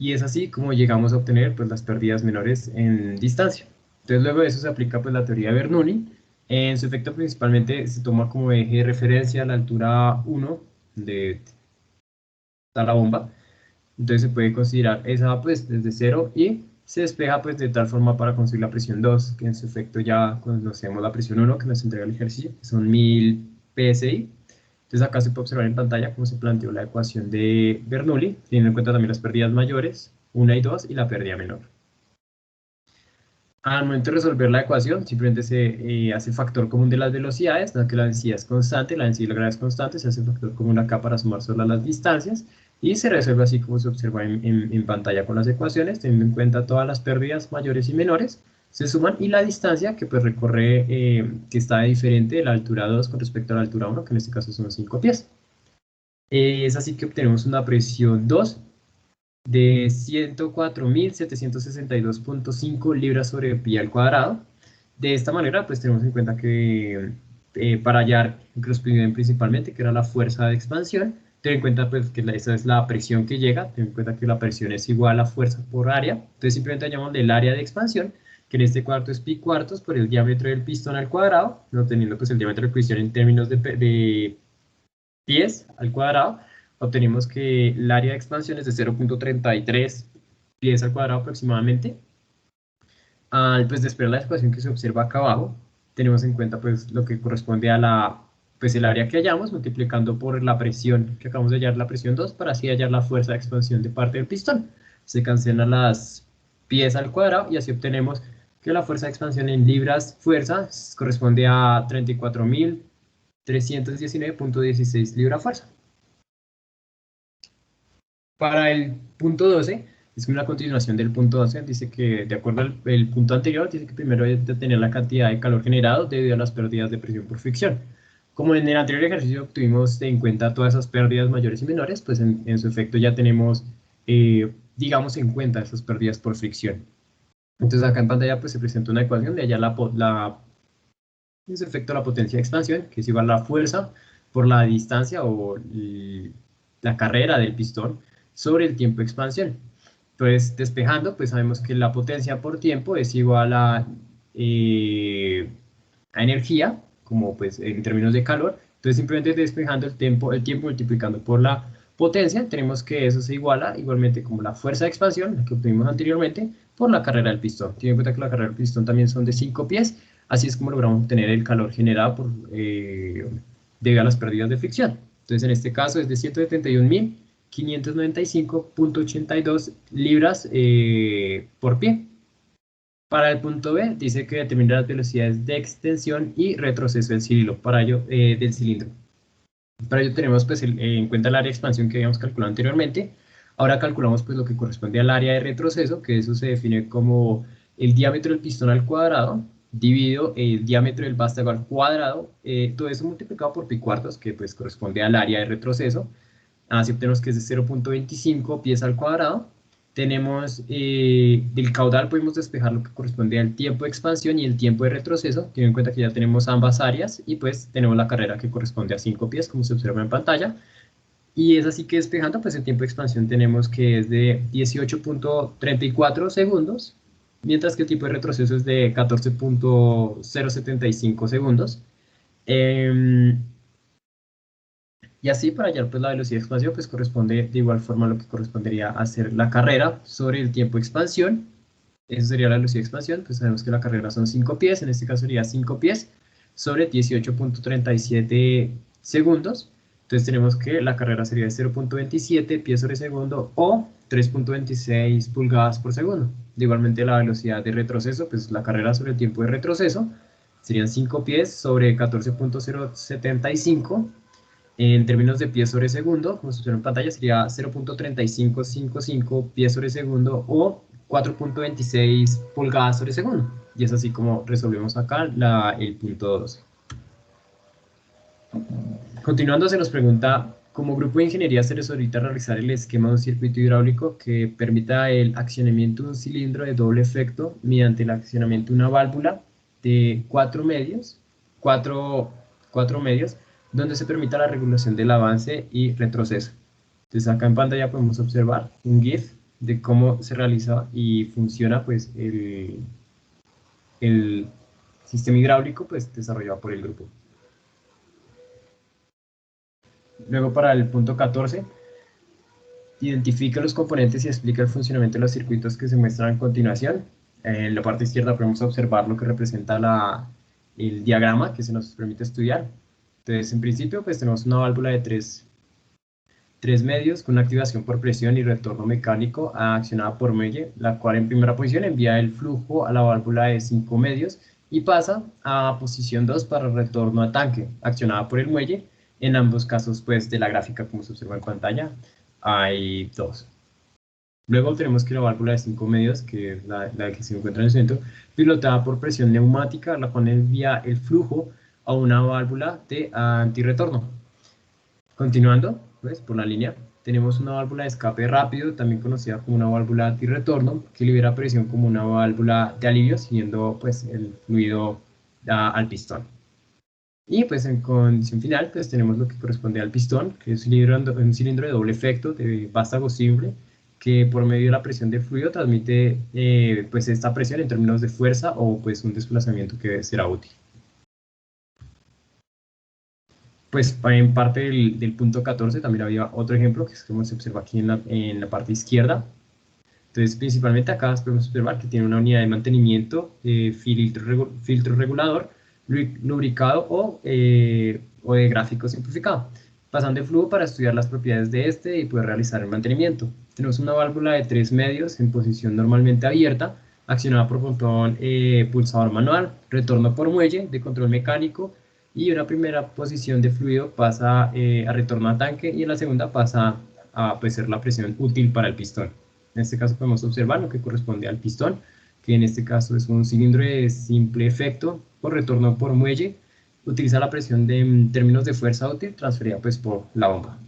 Y es así como llegamos a obtener pues, las pérdidas menores en distancia. Entonces luego de eso se aplica pues la teoría de Bernoulli. En su efecto principalmente se toma como eje de referencia la altura 1 de la bomba. Entonces se puede considerar esa pues desde 0 y se despeja pues de tal forma para conseguir la presión 2, que en su efecto ya conocemos la presión 1 que nos entrega el ejercicio, que son 1000 psi. Entonces acá se puede observar en pantalla cómo se planteó la ecuación de Bernoulli, teniendo en cuenta también las pérdidas mayores, 1 y 2, y la pérdida menor. Al momento de resolver la ecuación, simplemente se hace el factor común de las velocidades, dado que la densidad es constante, la densidad y la gravedad es constante, se hace el factor común acá para sumar solo las distancias, y se resuelve así como se observa en pantalla con las ecuaciones, teniendo en cuenta todas las pérdidas mayores y menores, se suman, y la distancia que pues recorre, que está diferente de la altura 2 con respecto a la altura 1, que en este caso son 5 pies. Es así que obtenemos una presión 2 de 104.762.5 libras sobre pi al cuadrado. De esta manera, pues tenemos en cuenta que para hallar lo que nos piden principalmente, que era la fuerza de expansión, ten en cuenta pues que esa es la presión que llega, ten en cuenta que la presión es igual a fuerza por área, entonces simplemente hallamos el área de expansión, que en este cuarto es pi cuartos por el diámetro del pistón al cuadrado, no teniendo pues el diámetro del pistón en términos de pies al cuadrado, obtenemos que el área de expansión es de 0.33 pies al cuadrado aproximadamente. Al pues despejar la ecuación que se observa acá abajo, tenemos en cuenta pues lo que corresponde a pues el área que hallamos multiplicando por la presión que acabamos de hallar, la presión 2, para así hallar la fuerza de expansión de parte del pistón. Se cancelan las pies al cuadrado y así obtenemos que la fuerza de expansión en libras fuerza corresponde a 34.319.16 libras fuerza. Para el punto 12, es una continuación del punto 12, dice que de acuerdo al punto anterior, dice que primero hay que tener la cantidad de calor generado debido a las pérdidas de presión por fricción. Como en el anterior ejercicio tuvimos en cuenta todas esas pérdidas mayores y menores, pues en su efecto ya tenemos, digamos, en cuenta esas pérdidas por fricción. Entonces acá en pantalla pues se presenta una ecuación de allá en su efecto la potencia de expansión, que es igual a la fuerza por la distancia o la carrera del pistón sobre el tiempo de expansión. Entonces, despejando, pues sabemos que la potencia por tiempo es igual a energía, como pues en términos de calor. Entonces, simplemente despejando el tiempo multiplicando por la potencia, tenemos que eso se iguala igualmente como la fuerza de expansión, la que obtuvimos anteriormente, por la carrera del pistón. Tienen en cuenta que la carrera del pistón también son de 5 pies, así es como logramos obtener el calor generado debido a las pérdidas de fricción. Entonces, en este caso es de 171.595.82 libras por pie. Para el punto B, dice que determina las velocidades de extensión y retroceso del cilindro. Para ello tenemos pues, en cuenta el área de expansión que habíamos calculado anteriormente. Ahora calculamos pues, lo que corresponde al área de retroceso, que eso se define como el diámetro del pistón al cuadrado, dividido el diámetro del vástago al cuadrado, todo eso multiplicado por pi cuartos, que pues corresponde al área de retroceso. Así obtenemos que es de 0.25 pies al cuadrado. Tenemos del caudal podemos despejar lo que corresponde al tiempo de expansión y el tiempo de retroceso, teniendo en cuenta que ya tenemos ambas áreas, y pues tenemos la carrera que corresponde a 5 pies, como se observa en pantalla. Y es así que despejando, pues el tiempo de expansión tenemos que es de 18.34 segundos, mientras que el tiempo de retroceso es de 14.075 segundos. Y así para hallar pues, la velocidad de expansión pues corresponde de igual forma a lo que correspondería a hacer la carrera sobre el tiempo de expansión. Eso sería la velocidad de expansión, pues sabemos que la carrera son 5 pies, en este caso sería 5 pies sobre 18.37 segundos. Entonces tenemos que la carrera sería de 0.27 pies sobre segundo o 3.26 pulgadas por segundo. Igualmente la velocidad de retroceso, pues la carrera sobre el tiempo de retroceso serían 5 pies sobre 14.075. En términos de pies sobre segundo, como se observa en pantalla, sería 0.3555 pies sobre segundo o 4.26 pulgadas sobre segundo. Y es así como resolvemos acá el punto 2. Continuando, se nos pregunta, como grupo de ingeniería se les solicita realizar el esquema de un circuito hidráulico que permita el accionamiento de un cilindro de doble efecto mediante el accionamiento de una válvula de 4 medios, donde se permita la regulación del avance y retroceso. Entonces acá en pantalla podemos observar un GIF de cómo se realiza y funciona pues, el el sistema hidráulico pues desarrollado por el grupo. Luego para el punto 14, identifica los componentes y explica el funcionamiento de los circuitos que se muestran a continuación. En la parte izquierda podemos observar lo que representa el diagrama que se nos permite estudiar. Entonces, en principio, pues tenemos una válvula de tres medios con una activación por presión y retorno mecánico accionada por muelle, la cual en primera posición envía el flujo a la válvula de 5 medios y pasa a posición 2 para retorno a tanque, accionada por el muelle. En ambos casos, pues, de la gráfica, como se observa en pantalla, hay dos. Luego tenemos que la válvula de 5 medios, que es la que se encuentra en el centro, pilotada por presión neumática, la cual envía el flujo a una válvula de antirretorno. Continuando, pues, por la línea, tenemos una válvula de escape rápido, también conocida como una válvula antirretorno, que libera presión como una válvula de alivio, siguiendo pues, el fluido al pistón. Y pues en condición final, pues tenemos lo que corresponde al pistón, que es un cilindro de doble efecto de vástago simple, que por medio de la presión del fluido transmite pues esta presión en términos de fuerza o pues un desplazamiento que será útil. Pues en parte del punto 14 también había otro ejemplo que es como se observa aquí en la parte izquierda. Entonces principalmente acá podemos observar que tiene una unidad de mantenimiento, filtro regulador, lubricado o de gráfico simplificado, pasando el flujo para estudiar las propiedades de este y poder realizar el mantenimiento. Tenemos una válvula de 3 medios en posición normalmente abierta, accionada por botón pulsador manual, retorno por muelle de control mecánico, y una primera posición de fluido pasa a retorno a tanque y en la segunda pasa a pues, ser la presión útil para el pistón. En este caso podemos observar lo que corresponde al pistón, que en este caso es un cilindro de simple efecto por retorno por muelle. Utiliza la presión en términos de fuerza útil transferida pues, por la bomba.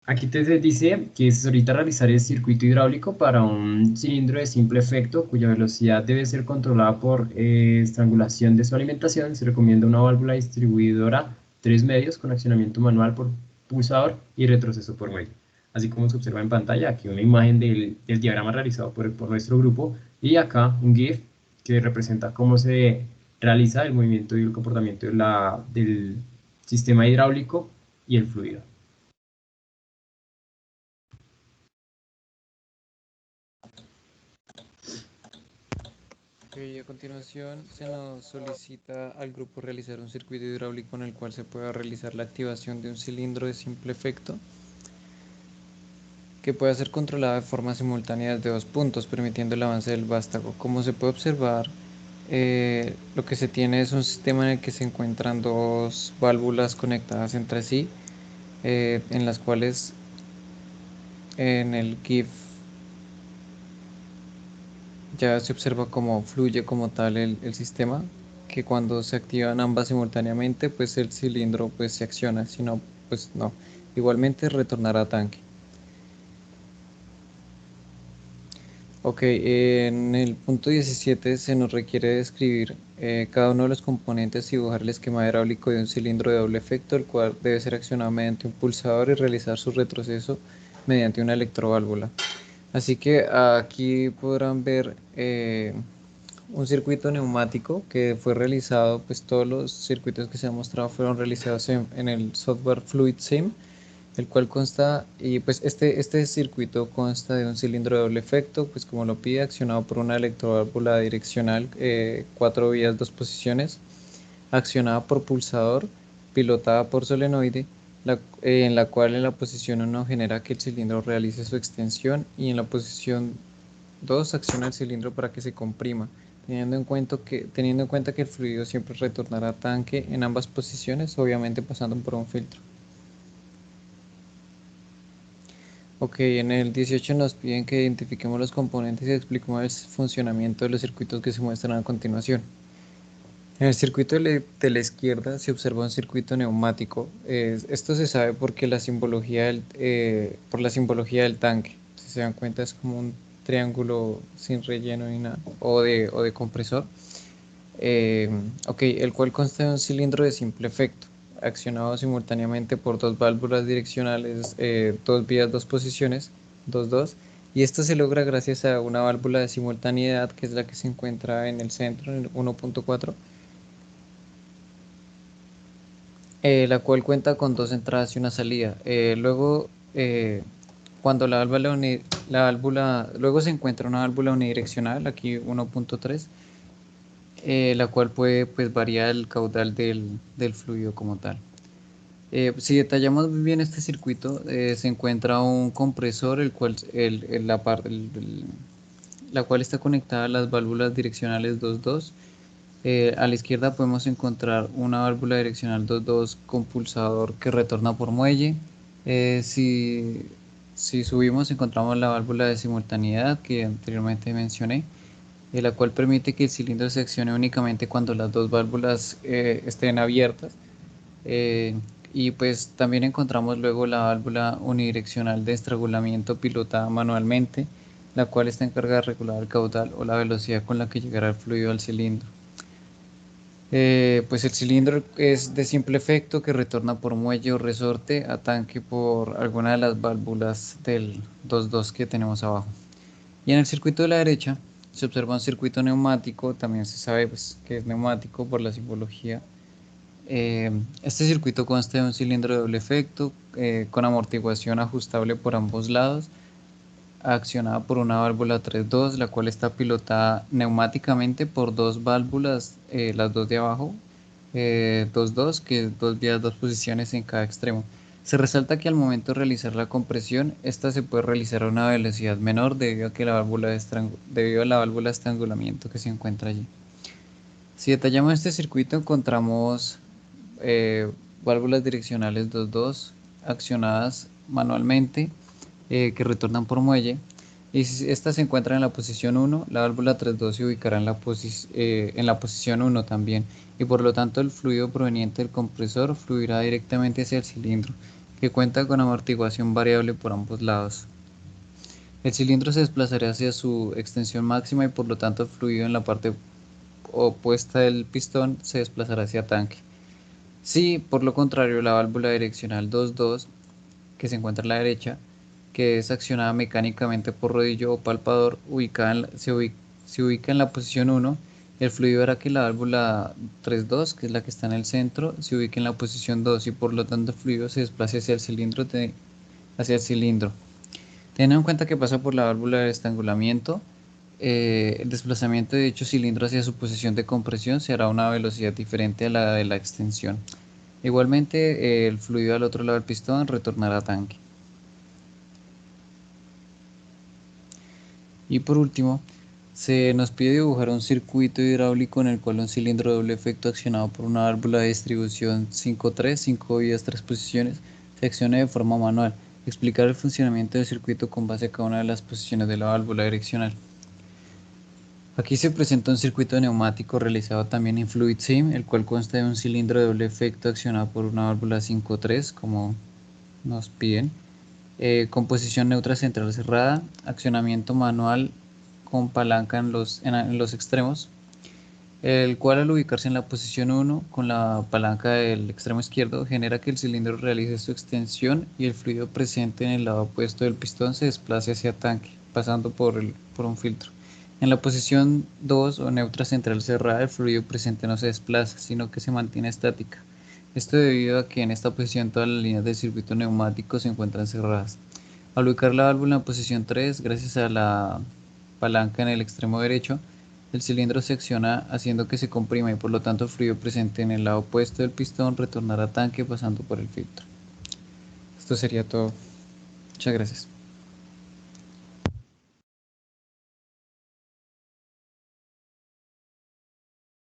Aquí te dice que se solicita realizar el circuito hidráulico para un cilindro de simple efecto cuya velocidad debe ser controlada por estrangulación de su alimentación. Se recomienda una válvula distribuidora 3 medios con accionamiento manual por pulsador y retroceso por muelle. Así como se observa en pantalla, aquí una imagen del diagrama realizado por nuestro grupo y acá un GIF que representa cómo se realiza el movimiento y el comportamiento del sistema hidráulico y el fluido. Ok, a continuación se nos solicita al grupo realizar un circuito hidráulico en el cual se pueda realizar la activación de un cilindro de simple efecto que pueda ser controlado de forma simultánea desde 2 puntos, permitiendo el avance del vástago. Como se puede observar, lo que se tiene es un sistema en el que se encuentran dos válvulas conectadas entre sí, en las cuales en el GIF ya se observa cómo fluye como tal el sistema, que cuando se activan ambas simultáneamente, pues el cilindro pues se acciona, si no, pues no. Igualmente retornará a tanque. Ok, en el punto 17 se nos requiere describir cada uno de los componentes y dibujar el esquema hidráulico de un cilindro de doble efecto, el cual debe ser accionado mediante un pulsador y realizar su retroceso mediante una electroválvula. Así que aquí podrán ver un circuito neumático que fue realizado, pues todos los circuitos que se han mostrado fueron realizados en el software FluidSim, el cual consta, y pues este circuito consta de un cilindro de doble efecto, pues como lo pide, accionado por una electroválvula direccional, 4 vías, 2 posiciones, accionada por pulsador, pilotada por solenoide, en la cual en la posición 1 genera que el cilindro realice su extensión y en la posición 2 acciona el cilindro para que se comprima, teniendo en cuenta que el fluido siempre retornará a tanque en ambas posiciones, obviamente pasando por un filtro. Ok, en el 18 nos piden que identifiquemos los componentes y expliquemos el funcionamiento de los circuitos que se muestran a continuación. En el circuito de la izquierda se observa un circuito neumático. Esto se sabe porque por la simbología del tanque. Si se dan cuenta es como un triángulo sin relleno ni nada, o de compresor. Ok, el cual consta de un cilindro de simple efecto, accionado simultáneamente por dos válvulas direccionales, 2 vías, 2 posiciones, 2, 2, Y esto se logra gracias a una válvula de simultaneidad, que es la que se encuentra en el centro, en el 1.4, la cual cuenta con dos entradas y una salida. Luego, cuando luego se encuentra una válvula unidireccional, aquí 1.3, la cual puede, pues, variar el caudal del fluido como tal. Si detallamos muy bien este circuito, se encuentra un compresor, la cual está conectada a las válvulas direccionales 2.2. A la izquierda podemos encontrar una válvula direccional 2.2 con pulsador que retorna por muelle. Si subimos encontramos la válvula de simultaneidad que anteriormente mencioné, la cual permite que el cilindro se accione únicamente cuando las dos válvulas estén abiertas. Eh, y pues también encontramos luego la válvula unidireccional de estrangulamiento pilotada manualmente, la cual está encargada de regular el caudal o la velocidad con la que llegará el fluido al cilindro. Pues el cilindro es de simple efecto que retorna por muelle o resorte a tanque por alguna de las válvulas del 2.2 que tenemos abajo. Y en el circuito de la derecha se observa un circuito neumático, también se sabe, pues, que es neumático por la simbología. Este circuito consta de un cilindro de doble efecto con amortiguación ajustable por ambos lados, accionada por una válvula 3.2, la cual está pilotada neumáticamente por dos válvulas, las dos de abajo, 2.2, que es dos vías, dos posiciones en cada extremo. Se resalta que al momento de realizar la compresión, esta se puede realizar a una velocidad menor debido a la válvula de estrangulamiento que se encuentra allí. Si detallamos este circuito, encontramos válvulas direccionales 2.2 accionadas manualmente, que retornan por muelle, y si esta se encuentra en la posición 1, la válvula 3.2 se ubicará en la posición 1 también, y por lo tanto el fluido proveniente del compresor fluirá directamente hacia el cilindro, que cuenta con amortiguación variable por ambos lados. El cilindro se desplazará hacia su extensión máxima y por lo tanto el fluido en la parte opuesta del pistón se desplazará hacia tanque. Si por lo contrario la válvula direccional 2.2, que se encuentra a la derecha, que es accionada mecánicamente por rodillo o palpador, se ubica en la posición 1, el fluido hará que la válvula 3.2, que es la que está en el centro, se ubique en la posición 2 y por lo tanto el fluido se desplace hacia el cilindro. Teniendo en cuenta que pasa por la válvula de estrangulamiento, el desplazamiento de dicho cilindro hacia su posición de compresión se hará a una velocidad diferente a la de la extensión. Igualmente, el fluido al otro lado del pistón retornará a tanque. Y por último, se nos pide dibujar un circuito hidráulico en el cual un cilindro de doble efecto accionado por una válvula de distribución 5.3, 5 vías, 3 posiciones, se accione de forma manual. Explicar el funcionamiento del circuito con base a cada una de las posiciones de la válvula direccional. Aquí se presenta un circuito neumático realizado también en FluidSim, el cual consta de un cilindro de doble efecto accionado por una válvula 5.3, como nos piden, con posición neutra central cerrada, accionamiento manual con palanca en los extremos, el cual al ubicarse en la posición 1 con la palanca del extremo izquierdo genera que el cilindro realice su extensión y el fluido presente en el lado opuesto del pistón se desplace hacia tanque, pasando por un filtro. En la posición 2 o neutra central cerrada, el fluido presente no se desplaza, sino que se mantiene estática. Esto debido a que en esta posición todas las líneas del circuito neumático se encuentran cerradas. Al ubicar la válvula en posición 3, gracias a la palanca en el extremo derecho, el cilindro se acciona haciendo que se comprima y por lo tanto el fluido presente en el lado opuesto del pistón retornará a tanque pasando por el filtro. Esto sería todo. Muchas gracias.